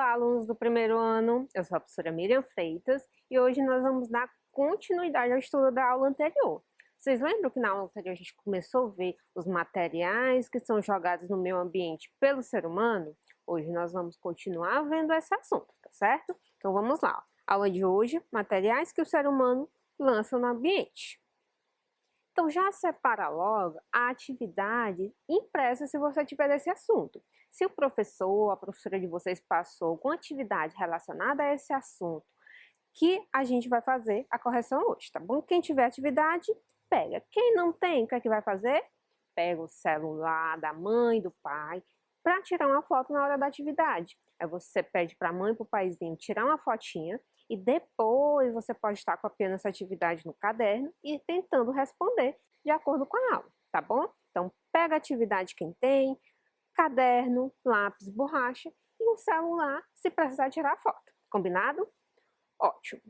Olá, alunos do primeiro ano, eu sou a professora Miriam Freitas e hoje nós vamos dar continuidade ao estudo da aula anterior. Vocês lembram que na aula anterior a gente começou a ver os materiais que são jogados no meio ambiente pelo ser humano? Hoje nós vamos continuar vendo esse assunto, tá certo? Então vamos lá. Aula de hoje, materiais que o ser humano lança no ambiente. Então já separa logo a atividade impressa se você tiver esse assunto. Se o professor ou a professora de vocês passou alguma atividade relacionada a esse assunto, que a gente vai fazer a correção hoje, tá bom? Quem tiver atividade, pega. Quem não tem, o que é que vai fazer? Pega o celular da mãe, do pai, para tirar uma foto na hora da atividade. Aí você pede para a mãe e para o paizinho tirar uma fotinha e depois você pode estar copiando essa atividade no caderno e tentando responder de acordo com a aula, tá bom? Então pega a atividade quem tem, caderno, lápis, borracha e um celular se precisar tirar foto. Combinado? Ótimo.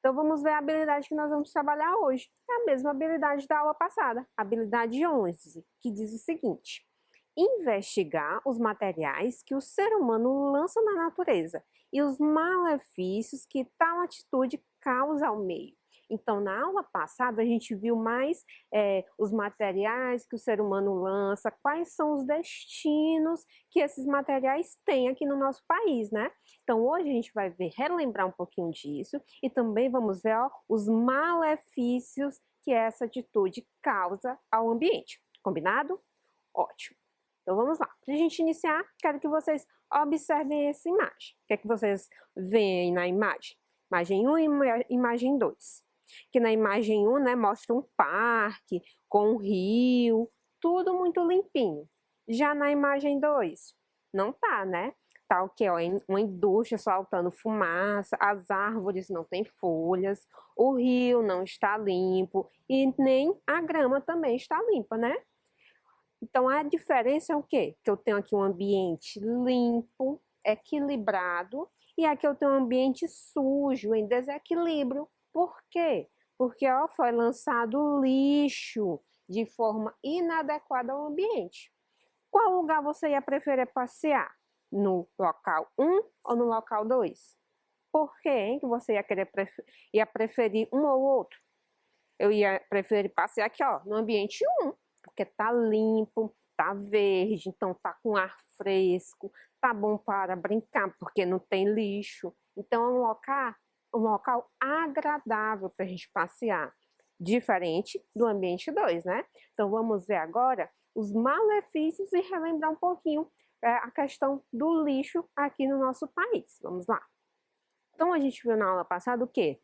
Então vamos ver a habilidade que nós vamos trabalhar hoje. É a mesma habilidade da aula passada, habilidade 11, que diz o seguinte: investigar os materiais que o ser humano lança na natureza e os malefícios que tal atitude causa ao meio. Então, na aula passada, a gente viu mais os materiais que o ser humano lança, quais são os destinos que esses materiais têm aqui no nosso país, né? Então, hoje a gente vai ver, relembrar um pouquinho disso e também vamos ver os malefícios que essa atitude causa ao ambiente. Combinado? Ótimo. Então vamos lá. Para a gente iniciar, quero que vocês observem essa imagem. O que é que vocês veem aí na imagem? Imagem 1 e imagem 2. Que na imagem 1, né, mostra um parque com um rio, tudo muito limpinho. Já na imagem 2, não tá, né? Tá o quê? Ó, uma indústria soltando fumaça, as árvores não têm folhas, o rio não está limpo e nem a grama também está limpa, né? Então, a diferença é o quê? Que eu tenho aqui um ambiente limpo, equilibrado, e aqui eu tenho um ambiente sujo, em desequilíbrio. Por quê? Porque ó, foi lançado lixo de forma inadequada ao ambiente. Qual lugar você ia preferir passear? No local 1 ou no local 2? Por quê, hein, que você ia preferir um ou outro? Eu ia preferir passear aqui, ó, no ambiente 1. Porque tá limpo, tá verde, então tá com ar fresco, tá bom para brincar, porque não tem lixo. Então é um local agradável para a gente passear, diferente do ambiente 2, né? Então vamos ver agora os malefícios e relembrar um pouquinho a questão do lixo aqui no nosso país. Vamos lá. Então a gente viu na aula passada o quê?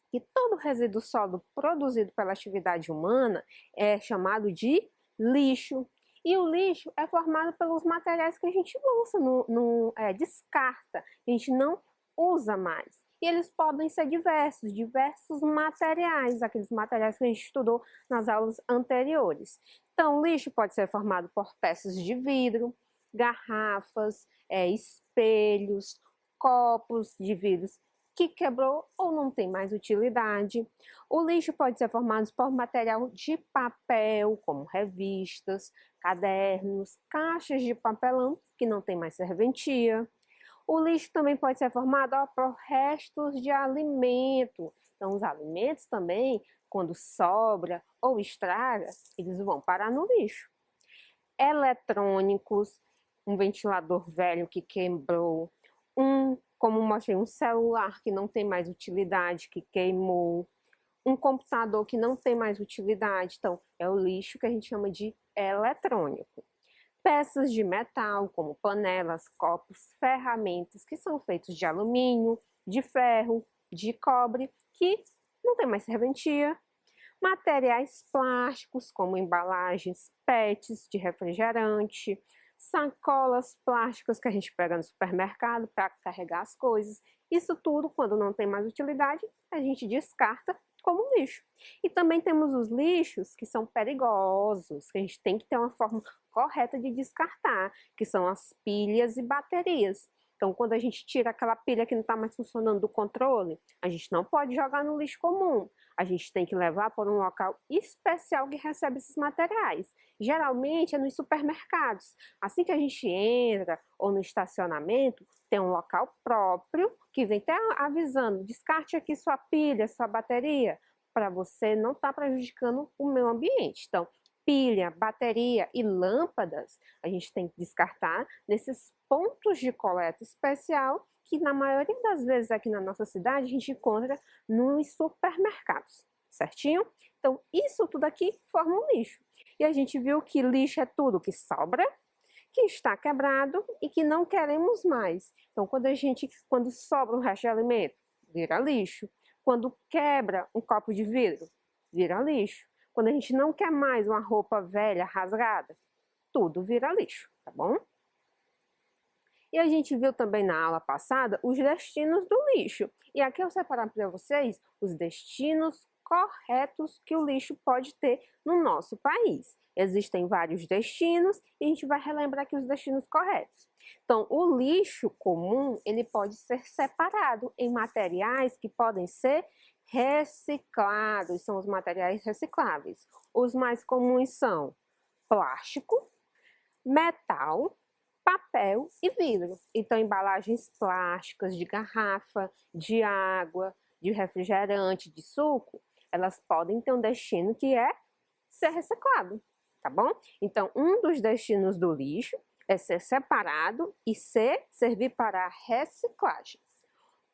Que todo resíduo sólido produzido pela atividade humana é chamado de lixo. E o lixo é formado pelos materiais que a gente lança, descarta, a gente não usa mais. E eles podem ser diversos materiais, aqueles materiais que a gente estudou nas aulas anteriores. Então, o lixo pode ser formado por peças de vidro, garrafas, espelhos, copos de vidros que quebrou ou não tem mais utilidade. O lixo pode ser formado por material de papel, como revistas, cadernos, caixas de papelão, que não tem mais serventia. O lixo também pode ser formado por restos de alimento. Então, os alimentos também, quando sobra ou estraga, eles vão parar no lixo. Eletrônicos, um ventilador velho que quebrou, como mostrei, um celular que não tem mais utilidade, que queimou, um computador que não tem mais utilidade, então é o lixo que a gente chama de eletrônico. Peças de metal, como panelas, copos, ferramentas que são feitos de alumínio, de ferro, de cobre, que não tem mais serventia. Materiais plásticos, como embalagens PETs de refrigerante, sacolas plásticas que a gente pega no supermercado para carregar as coisas. Isso tudo, quando não tem mais utilidade, a gente descarta como lixo. E também temos os lixos que são perigosos, que a gente tem que ter uma forma correta de descartar, que são as pilhas e baterias. Então, quando a gente tira aquela pilha que não está mais funcionando do controle, a gente não pode jogar no lixo comum. A gente tem que levar para um local especial que recebe esses materiais. Geralmente é nos supermercados. Assim que a gente entra ou no estacionamento, tem um local próprio que vem até avisando, descarte aqui sua pilha, sua bateria, para você não estar prejudicando o meio ambiente. Então, pilha, bateria e lâmpadas, a gente tem que descartar nesses pontos de coleta especial que na maioria das vezes aqui na nossa cidade a gente encontra nos supermercados, certinho? Então, isso tudo aqui forma um lixo. E a gente viu que lixo é tudo que sobra, que está quebrado e que não queremos mais. Então, quando sobra um resto de alimento, vira lixo. Quando quebra um copo de vidro, vira lixo. Quando a gente não quer mais uma roupa velha, rasgada, tudo vira lixo, tá bom? E a gente viu também na aula passada os destinos do lixo. E aqui eu separei para vocês os destinos corretos que o lixo pode ter no nosso país. Existem vários destinos e a gente vai relembrar aqui os destinos corretos. Então, o lixo comum, ele pode ser separado em materiais que podem ser reciclados, são os materiais recicláveis. Os mais comuns são plástico, metal, papel e vidro. Então, embalagens plásticas de garrafa, de água, de refrigerante, de suco, elas podem ter um destino que é ser reciclado, tá bom? Então, um dos destinos do lixo é ser separado e servir para a reciclagem.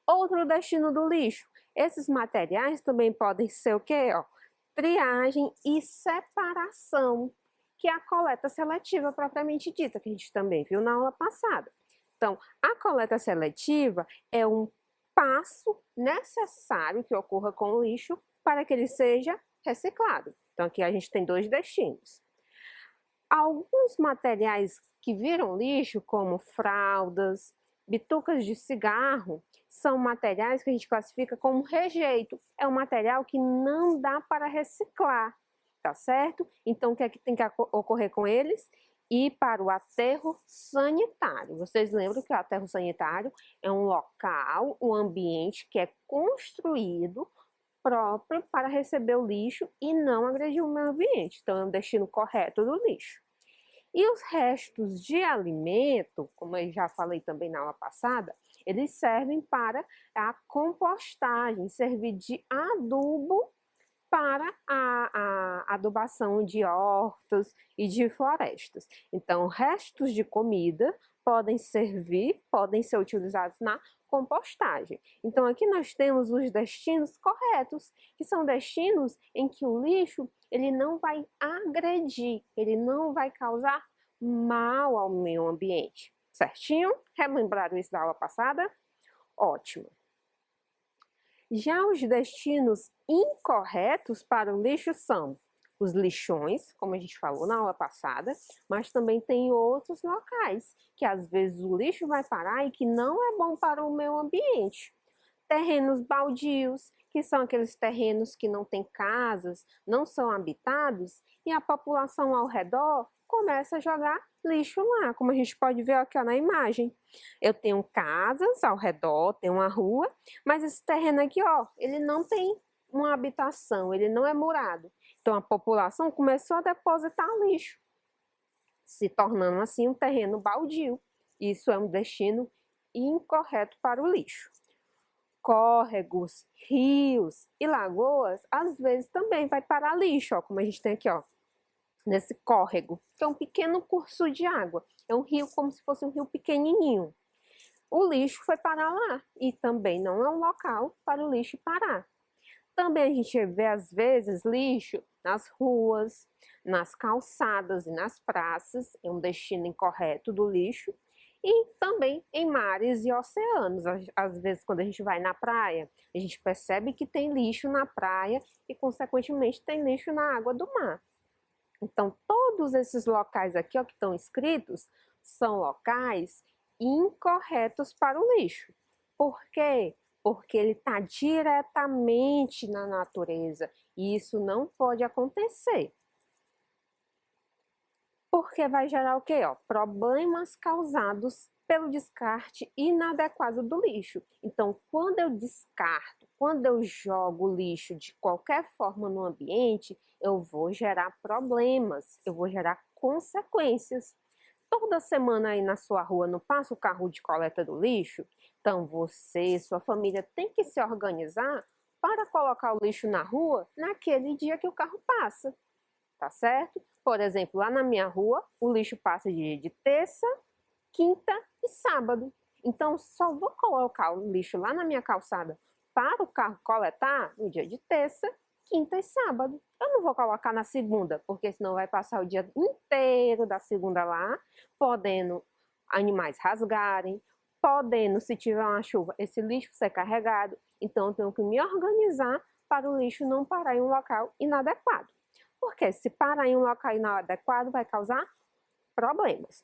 Outro destino do lixo, esses materiais também podem ser o quê? Triagem e separação, que é a coleta seletiva propriamente dita, que a gente também viu na aula passada. Então, a coleta seletiva é um passo necessário que ocorra com o lixo para que ele seja reciclado. Então, aqui a gente tem dois destinos. Alguns materiais que viram lixo, como fraldas, bitucas de cigarro, são materiais que a gente classifica como rejeito. É um material que não dá para reciclar, tá certo? Então, o que é que tem que ocorrer com eles? Ir para o aterro sanitário. Vocês lembram que o aterro sanitário é um local, um ambiente que é construído próprio para receber o lixo e não agredir o meio ambiente. Então, é um destino correto do lixo. E os restos de alimento, como eu já falei também na aula passada, eles servem para a compostagem, servir de adubo para a adubação de hortas e de florestas. Então, restos de comida podem ser utilizados na compostagem. Então, aqui nós temos os destinos corretos, que são destinos em que o lixo ele não vai agredir, ele não vai causar mal ao meio ambiente. Certinho? Relembraram isso da aula passada? Ótimo. Já os destinos incorretos para o lixo são os lixões, como a gente falou na aula passada, mas também tem outros locais que às vezes o lixo vai parar e que não é bom para o meio ambiente. Terrenos baldios, que são aqueles terrenos que não têm casas, não são habitados e a população ao redor começa a jogar lixo lá, como a gente pode ver aqui na imagem. Eu tenho casas ao redor, tem uma rua, mas esse terreno aqui, ele não tem uma habitação, ele não é murado. Então a população começou a depositar lixo, se tornando assim um terreno baldio. Isso é um destino incorreto para o lixo. Córregos, rios e lagoas, às vezes também vai parar lixo, como a gente tem aqui, nesse córrego, que é um pequeno curso de água. É um rio como se fosse um rio pequenininho. O lixo foi parar lá e também não é um local para o lixo parar. Também a gente vê, às vezes, lixo nas ruas, nas calçadas e nas praças, é um destino incorreto do lixo. E também em mares e oceanos. Às vezes, quando a gente vai na praia, a gente percebe que tem lixo na praia e, consequentemente, tem lixo na água do mar. Então, todos esses locais aqui que estão escritos são locais incorretos para o lixo. Por quê? Porque ele está diretamente na natureza e isso não pode acontecer. Porque vai gerar o quê? Problemas causados pelo descarte inadequado do lixo. Então, quando eu descarto, quando eu jogo lixo de qualquer forma no ambiente, eu vou gerar problemas, eu vou gerar consequências. Toda semana aí na sua rua não passa o carro de coleta do lixo? Então você, sua família tem que se organizar para colocar o lixo na rua naquele dia que o carro passa, tá certo? Por exemplo, lá na minha rua, o lixo passa de terça, quinta e sábado. Então só vou colocar o lixo lá na minha calçada para o carro coletar no dia de terça, quinta e sábado. Eu não vou colocar na segunda, porque senão vai passar o dia inteiro da segunda lá, podendo animais rasgarem, podendo, se tiver uma chuva, esse lixo ser carregado. Então eu tenho que me organizar para o lixo não parar em um local inadequado. Porque se parar em um local inadequado vai causar problemas.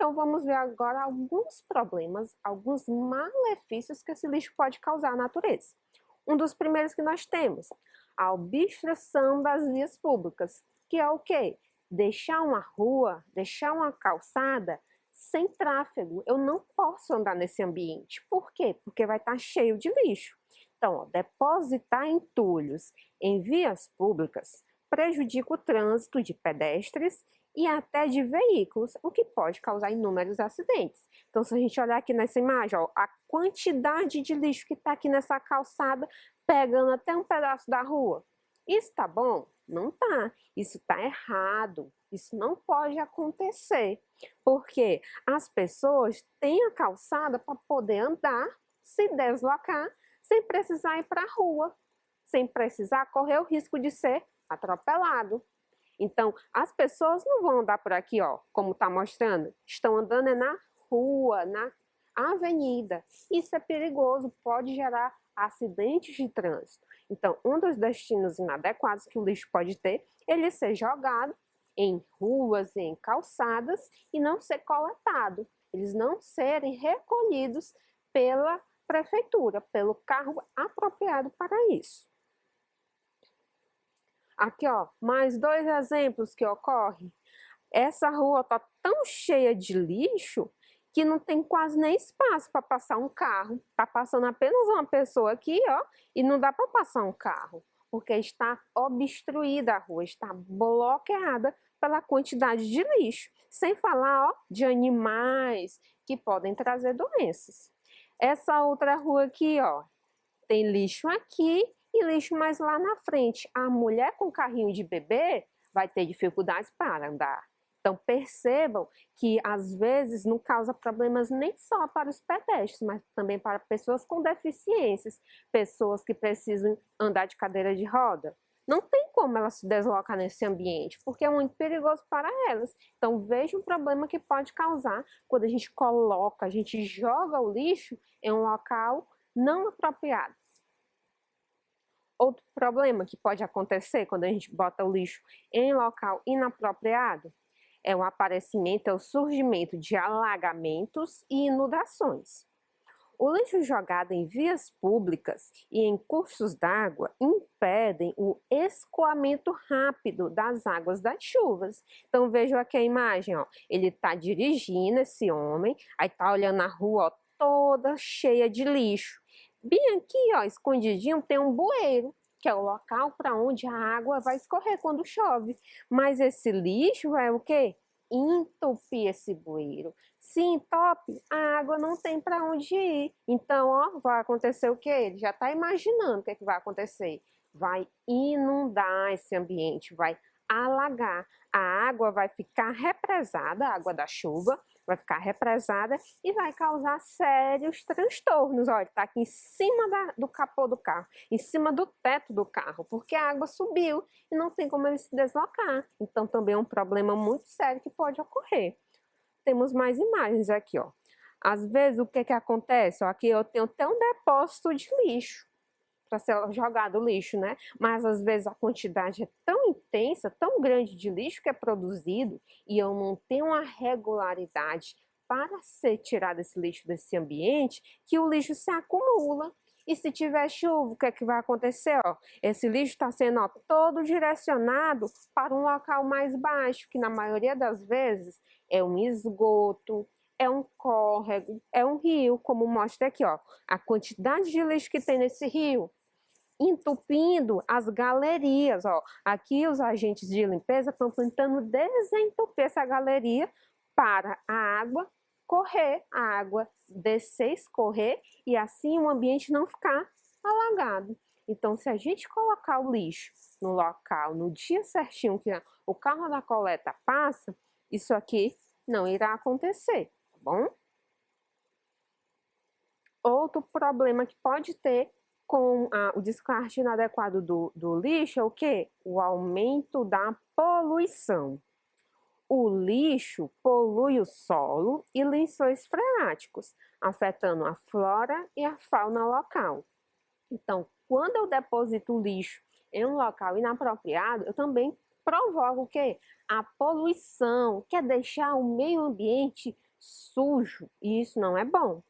Então vamos ver agora alguns problemas, alguns malefícios que esse lixo pode causar à natureza. Um dos primeiros que nós temos, a obstrução das vias públicas, que é o quê? Deixar uma rua, deixar uma calçada sem tráfego. Eu não posso andar nesse ambiente. Por quê? Porque vai estar cheio de lixo. Então, ó, depositar entulhos em vias públicas prejudica o trânsito de pedestres e até de veículos, o que pode causar inúmeros acidentes. Então, se a gente olhar aqui nessa imagem, ó, a quantidade de lixo que está aqui nessa calçada, pegando até um pedaço da rua. Isso tá bom? Não tá. Isso tá errado. Isso não pode acontecer. Porque as pessoas têm a calçada para poder andar, se deslocar, sem precisar ir para a rua, sem precisar correr o risco de ser atropelado. Então, as pessoas não vão andar por aqui, ó, como está mostrando. Estão andando na rua, na avenida. Isso é perigoso, pode gerar acidentes de trânsito. Então, um dos destinos inadequados que o lixo pode ter, ele ser jogado em ruas, em calçadas e não ser coletado. Eles não serem recolhidos pela prefeitura, pelo cargo apropriado para isso. Aqui, ó, mais dois exemplos que ocorrem. Essa rua tá tão cheia de lixo que não tem quase nem espaço para passar um carro. Tá passando apenas uma pessoa aqui, ó, e não dá para passar um carro, porque está obstruída a rua, está bloqueada pela quantidade de lixo. Sem falar, ó, de animais que podem trazer doenças. Essa outra rua aqui, ó, tem lixo aqui e lixo mais lá na frente. A mulher com carrinho de bebê vai ter dificuldades para andar. Então percebam que às vezes não causa problemas nem só para os pedestres, mas também para pessoas com deficiências, pessoas que precisam andar de cadeira de roda. Não tem como elas se deslocar nesse ambiente, porque é muito perigoso para elas. Então veja o problema que pode causar quando a gente coloca, a gente joga o lixo em um local não apropriado. Outro problema que pode acontecer quando a gente bota o lixo em local inapropriado é o aparecimento, é o surgimento de alagamentos e inundações. O lixo jogado em vias públicas e em cursos d'água impedem o escoamento rápido das águas das chuvas. Então vejam aqui a imagem, ó. Ele está dirigindo, esse homem, aí está olhando a rua, ó, toda cheia de lixo. Bem aqui, ó, escondidinho, tem um bueiro, que é o local para onde a água vai escorrer quando chove. Mas esse lixo vai o quê? Entupir esse bueiro. Se entope, a água não tem para onde ir. Então, ó, vai acontecer o quê? Ele já está imaginando o que é que vai acontecer. Vai inundar esse ambiente, vai alagar. A água vai ficar represada, a água da chuva, vai ficar represada e vai causar sérios transtornos. Olha, está aqui em cima do capô do carro, em cima do teto do carro, porque a água subiu e não tem como ele se deslocar. Então também é um problema muito sério que pode ocorrer. Temos mais imagens aqui, ó. Às vezes o que acontece? Ó, aqui eu tenho até um depósito de lixo para ser jogado lixo, né? Mas às vezes a quantidade é tão intensa, tão grande de lixo que é produzido e eu não tenho uma regularidade para ser tirado esse lixo desse ambiente, que o lixo se acumula. E se tiver chuva, o que é que vai acontecer? Ó, esse lixo está sendo, ó, todo direcionado para um local mais baixo, que na maioria das vezes é um esgoto, é um córrego, é um rio, como mostra aqui, ó, a quantidade de lixo que tem nesse rio, entupindo as galerias, ó. Aqui os agentes de limpeza estão tentando desentupir essa galeria para a água correr, a água descer, escorrer e assim o ambiente não ficar alagado. Então, se a gente colocar o lixo no local, no dia certinho que o carro da coleta passa, isso aqui não irá acontecer, tá bom? Outro problema que pode ter com o descarte inadequado do lixo é o quê? O aumento da poluição. O lixo polui o solo e lençóis freáticos, afetando a flora e a fauna local. Então, quando eu deposito o lixo em um local inapropriado, eu também provoco o quê? A poluição, que é deixar o meio ambiente sujo, e isso não é bom.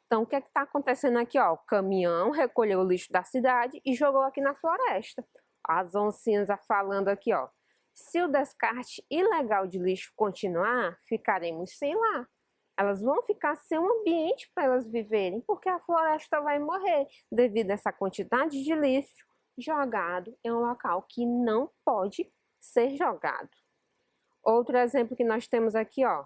Então, o que está acontecendo aqui? Ó, o caminhão recolheu o lixo da cidade e jogou aqui na floresta. As oncinhas falando aqui, ó. Se o descarte ilegal de lixo continuar, ficaremos sem lá. Elas vão ficar sem um ambiente para elas viverem, porque a floresta vai morrer devido a essa quantidade de lixo jogado em um local que não pode ser jogado. Outro exemplo que nós temos aqui, ó.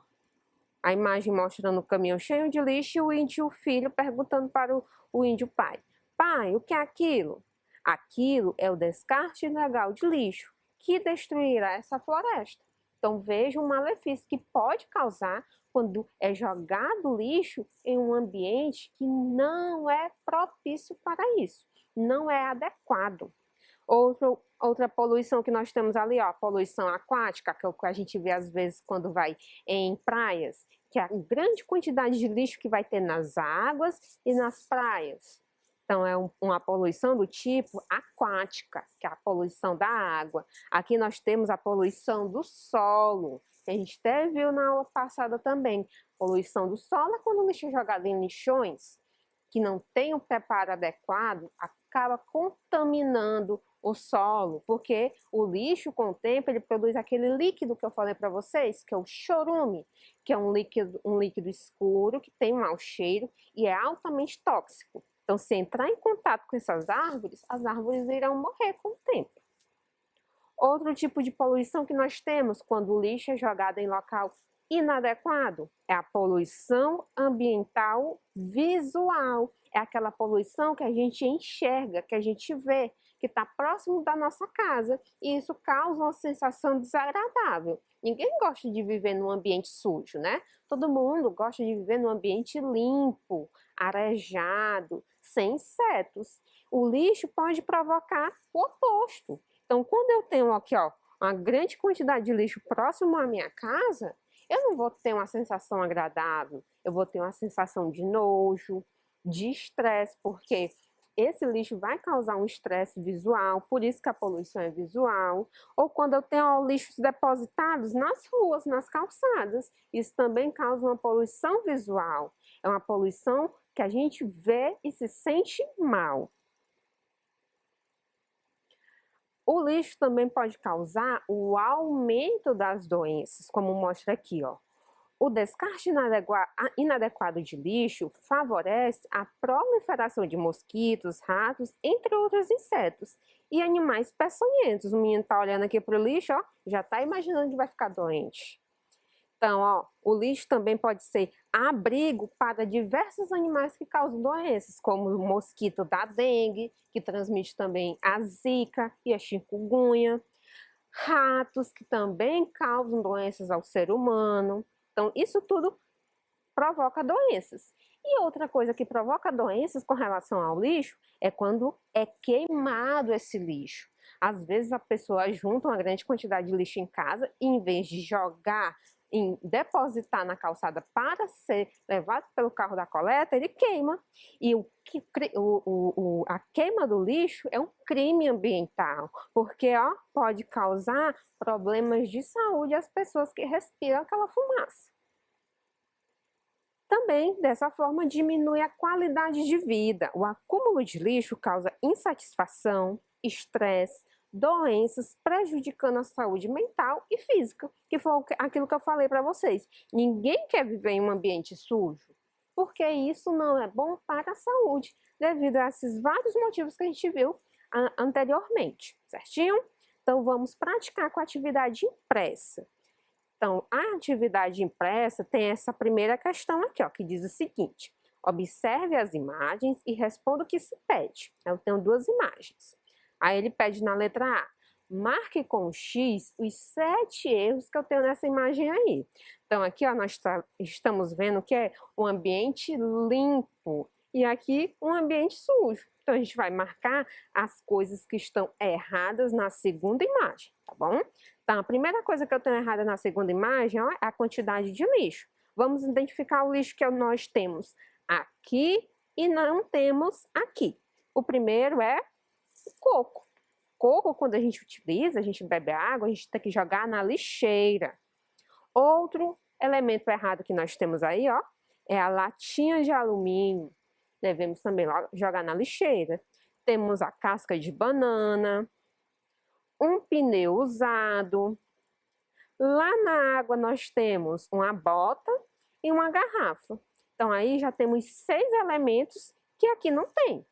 A imagem mostrando o caminhão cheio de lixo e o índio filho perguntando para o índio pai. Pai, o que é aquilo? Aquilo é o descarte ilegal de lixo que destruirá essa floresta. Então veja o malefício que pode causar quando é jogado lixo em um ambiente que não é propício para isso, não é adequado. Outra poluição que nós temos ali, ó, a poluição aquática, que é o que a gente vê às vezes quando vai em praias, que é a grande quantidade de lixo que vai ter nas águas e nas praias. Então, é uma poluição do tipo aquática, que é a poluição da água. Aqui nós temos a poluição do solo, que a gente até viu na aula passada também. Poluição do solo é quando o lixo é jogado em lixões, que não tem o preparo adequado, acaba contaminando o solo, porque o lixo, com o tempo, ele produz aquele líquido que eu falei para vocês, que é o chorume, que é um líquido escuro, que tem um mau cheiro e é altamente tóxico. Então, se entrar em contato com essas árvores, as árvores irão morrer com o tempo. Outro tipo de poluição que nós temos quando o lixo é jogado em local inadequado é a poluição ambiental visual. É aquela poluição que a gente enxerga, que a gente vê, que está próximo da nossa casa, e isso causa uma sensação desagradável. Ninguém gosta de viver num ambiente sujo, né? Todo mundo gosta de viver num ambiente limpo, arejado, sem insetos. O lixo pode provocar o oposto. Então, quando eu tenho aqui, ó, uma grande quantidade de lixo próximo à minha casa, eu não vou ter uma sensação agradável, eu vou ter uma sensação de nojo, de estresse, porque esse lixo vai causar um estresse visual, por isso que a poluição é visual. Ou quando eu tenho lixos depositados nas ruas, nas calçadas, isso também causa uma poluição visual. É uma poluição que a gente vê e se sente mal. O lixo também pode causar o aumento das doenças, como mostra aqui, ó. O descarte inadequado de lixo favorece a proliferação de mosquitos, ratos, entre outros insetos e animais peçonhentos. O menino está olhando aqui para o lixo, ó, já está imaginando que vai ficar doente. Então, ó, o lixo também pode ser abrigo para diversos animais que causam doenças, como o mosquito da dengue, que transmite também a zika e a chikungunya, ratos que também causam doenças ao ser humano. Então, isso tudo provoca doenças. E outra coisa que provoca doenças com relação ao lixo é quando é queimado esse lixo. Às vezes a pessoa junta uma grande quantidade de lixo em casa e em vez de jogar, depositar na calçada para ser levado pelo carro da coleta, ele queima. E a queima do lixo é um crime ambiental, porque ó, pode causar problemas de saúde às pessoas que respiram aquela fumaça. Também, dessa forma, diminui a qualidade de vida. O acúmulo de lixo causa insatisfação, estresse, doenças prejudicando a saúde mental e física, que foi aquilo que eu falei para vocês. Ninguém quer viver em um ambiente sujo, porque isso não é bom para a saúde, devido a esses vários motivos que a gente viu anteriormente, certinho? Então, vamos praticar com a atividade impressa. Então, a atividade impressa tem essa primeira questão aqui, ó, que diz o seguinte: observe as imagens e responda o que se pede. Eu tenho duas imagens. Aí ele pede na letra A: marque com o X os 7 erros que eu tenho nessa imagem aí. Então, aqui ó, nós estamos vendo que é um ambiente limpo e aqui um ambiente sujo. Então, a gente vai marcar as coisas que estão erradas na segunda imagem, tá bom? Então, a primeira coisa que eu tenho errada na segunda imagem ó, é a quantidade de lixo. Vamos identificar o lixo que nós temos aqui e não temos aqui. O primeiro é o coco. Coco, quando a gente utiliza, a gente bebe água, a gente tem que jogar na lixeira. Outro elemento errado que nós temos aí, ó, é a latinha de alumínio. Devemos também jogar na lixeira. Temos a casca de banana, um pneu usado. Lá na água nós temos uma bota e uma garrafa. Então aí já temos 6 elementos que aqui não tem.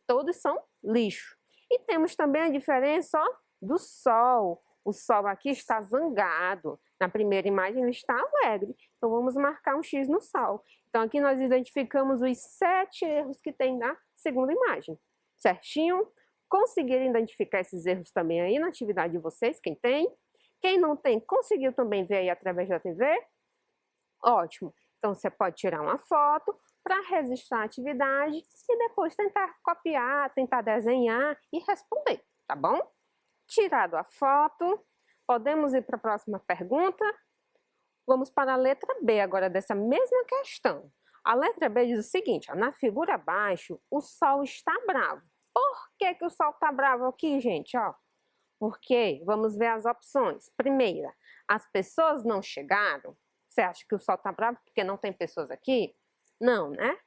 Todos são lixo. E temos também a diferença ó, do sol. O sol aqui está zangado. Na primeira imagem ele está alegre. Então vamos marcar um X no sol. Então aqui nós identificamos os 7 erros que tem na segunda imagem. Certinho? Conseguiram identificar esses erros também aí na atividade de vocês? Quem tem? Quem não tem, conseguiu também ver aí através da TV? Ótimo. Então você pode tirar uma foto para registrar a atividade e depois tentar copiar, tentar desenhar e responder, tá bom? Tirado a foto, podemos ir para a próxima pergunta? Vamos para a letra B agora dessa mesma questão. A letra B diz o seguinte, ó, na figura abaixo, o sol está bravo. Por que que o sol está bravo aqui, gente? Ó, porque, vamos ver as opções. Primeira, as pessoas não chegaram. Você acha que o sol está bravo porque não tem pessoas aqui? Não, né?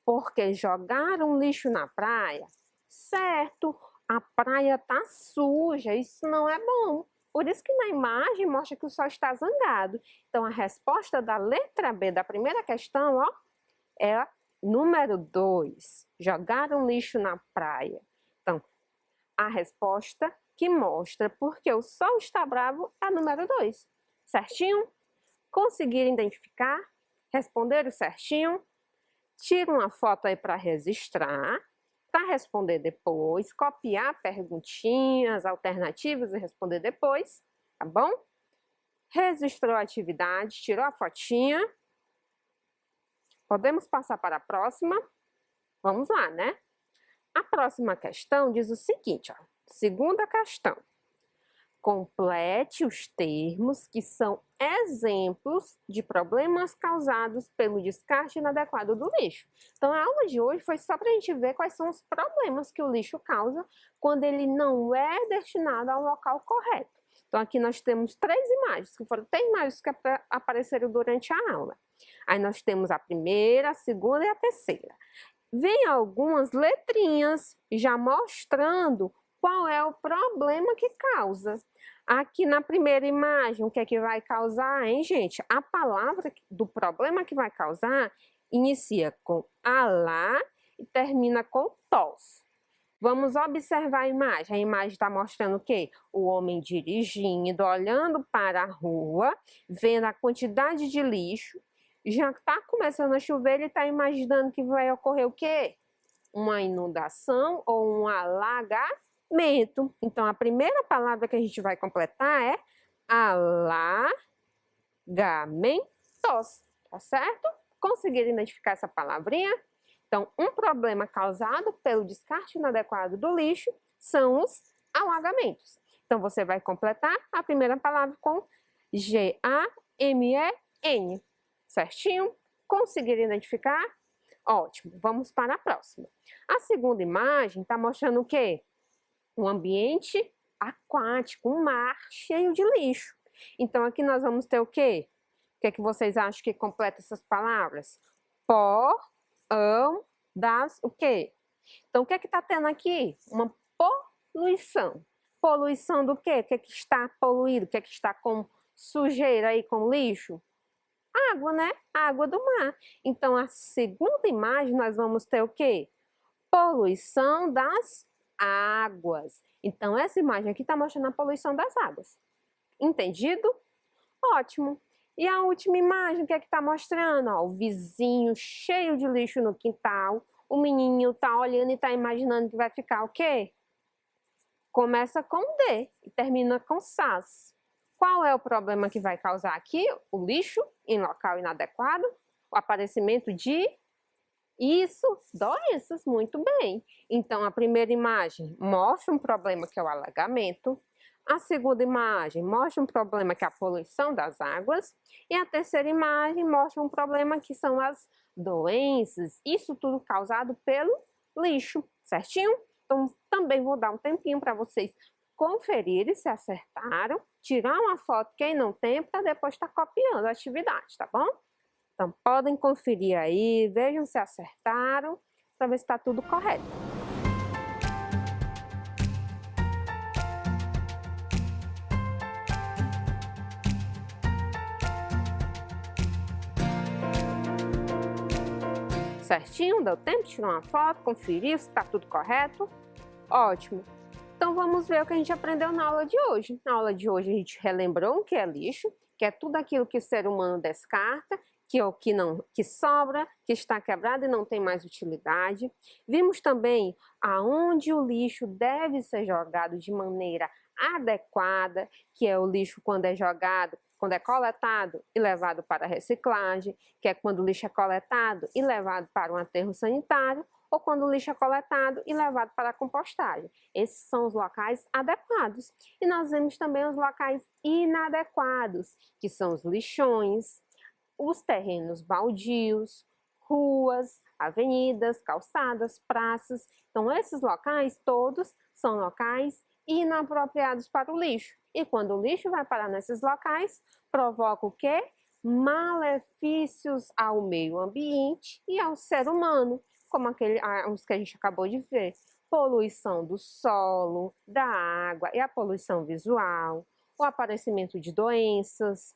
Porque jogaram lixo na praia. Certo, a praia tá suja, isso não é bom. Por isso que na imagem mostra que o sol está zangado. Então, a resposta da letra B da primeira questão, ó, é a número 2. Jogaram lixo na praia. Então, a resposta que mostra porque o sol está bravo é a número 2. Certinho? Conseguiram identificar? Responderam certinho? Tira uma foto aí para registrar, para responder depois, copiar perguntinhas, alternativas e responder depois, tá bom? Registrou a atividade, tirou a fotinha. Podemos passar para a próxima? Vamos lá, né? A próxima questão diz o seguinte, ó. Segunda questão. Complete os termos que são exemplos de problemas causados pelo descarte inadequado do lixo. Então, a aula de hoje foi só para a gente ver quais são os problemas que o lixo causa quando ele não é destinado ao local correto. Então, aqui nós temos 3 imagens, que foram 3 imagens que apareceram durante a aula. Aí nós temos a primeira, a segunda e a terceira. Vem algumas letrinhas já mostrando qual é o problema que causa. Aqui na primeira imagem, o que é que vai causar, hein, gente? A palavra do problema que vai causar inicia com alá e termina com tos. Vamos observar a imagem. A imagem está mostrando o quê? O homem dirigindo, olhando para a rua, vendo a quantidade de lixo. Já está começando a chover, ele está imaginando que vai ocorrer o quê? Uma inundação ou um alagamento. Então, a primeira palavra que a gente vai completar é alagamentos, tá certo? Conseguiram identificar essa palavrinha? Então, um problema causado pelo descarte inadequado do lixo são os alagamentos. Então, você vai completar a primeira palavra com G-A-M-E-N, certinho? Conseguiram identificar? Ótimo, vamos para a próxima. A segunda imagem está mostrando o quê? Um ambiente aquático, um mar cheio de lixo. Então, aqui nós vamos ter o quê? O que é que vocês acham que completa essas palavras? Das, o quê? Então, o que é que está tendo aqui? Uma poluição. Poluição do quê? O que é que está poluído? O que é que está com sujeira aí, com lixo? Água, né? Água do mar. Então, a segunda imagem, nós vamos ter o quê? Poluição das águas. Então, essa imagem aqui está mostrando a poluição das águas. Entendido? Ótimo. E a última imagem, o que é que está mostrando? Ó, o vizinho cheio de lixo no quintal. O menininho está olhando e está imaginando que vai ficar o quê? Começa com D e termina com SAS. Qual é o problema que vai causar aqui? O lixo em local inadequado, o aparecimento de doenças, muito bem. Então, a primeira imagem mostra um problema que é o alagamento. A segunda imagem mostra um problema que é a poluição das águas. E a terceira imagem mostra um problema que são as doenças. Isso tudo causado pelo lixo, certinho? Então, também vou dar um tempinho para vocês conferirem se acertaram, tirar uma foto quem não tem, para depois estar copiando a atividade, tá bom? Então, podem conferir aí, vejam se acertaram, para ver se está tudo correto. Certinho? Deu tempo de tirar uma foto, conferir se está tudo correto? Ótimo! Então vamos ver o que a gente aprendeu na aula de hoje. Na aula de hoje a gente relembrou o que é lixo, que é tudo aquilo que o ser humano descarta, que é o que não, que sobra, que está quebrado e não tem mais utilidade. Vimos também aonde o lixo deve ser jogado de maneira adequada, que é o lixo quando é jogado, quando é coletado e levado para a reciclagem, que é quando o lixo é coletado e levado para um aterro sanitário, ou quando o lixo é coletado e levado para a compostagem. Esses são os locais adequados. E nós vemos também os locais inadequados, que são os lixões, os terrenos baldios, ruas, avenidas, calçadas, praças. Então, esses locais todos são locais inapropriados para o lixo. E quando o lixo vai parar nesses locais, provoca o quê? Malefícios ao meio ambiente e ao ser humano, como os que a gente acabou de ver. Poluição do solo, da água e a poluição visual, o aparecimento de doenças,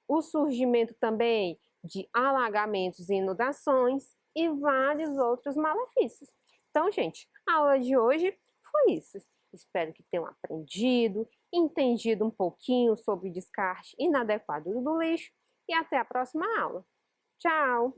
o surgimento também de alagamentos e inundações e vários outros malefícios. Então, gente, a aula de hoje foi isso. Espero que tenham aprendido, entendido um pouquinho sobre o descarte inadequado do lixo e até a próxima aula. Tchau!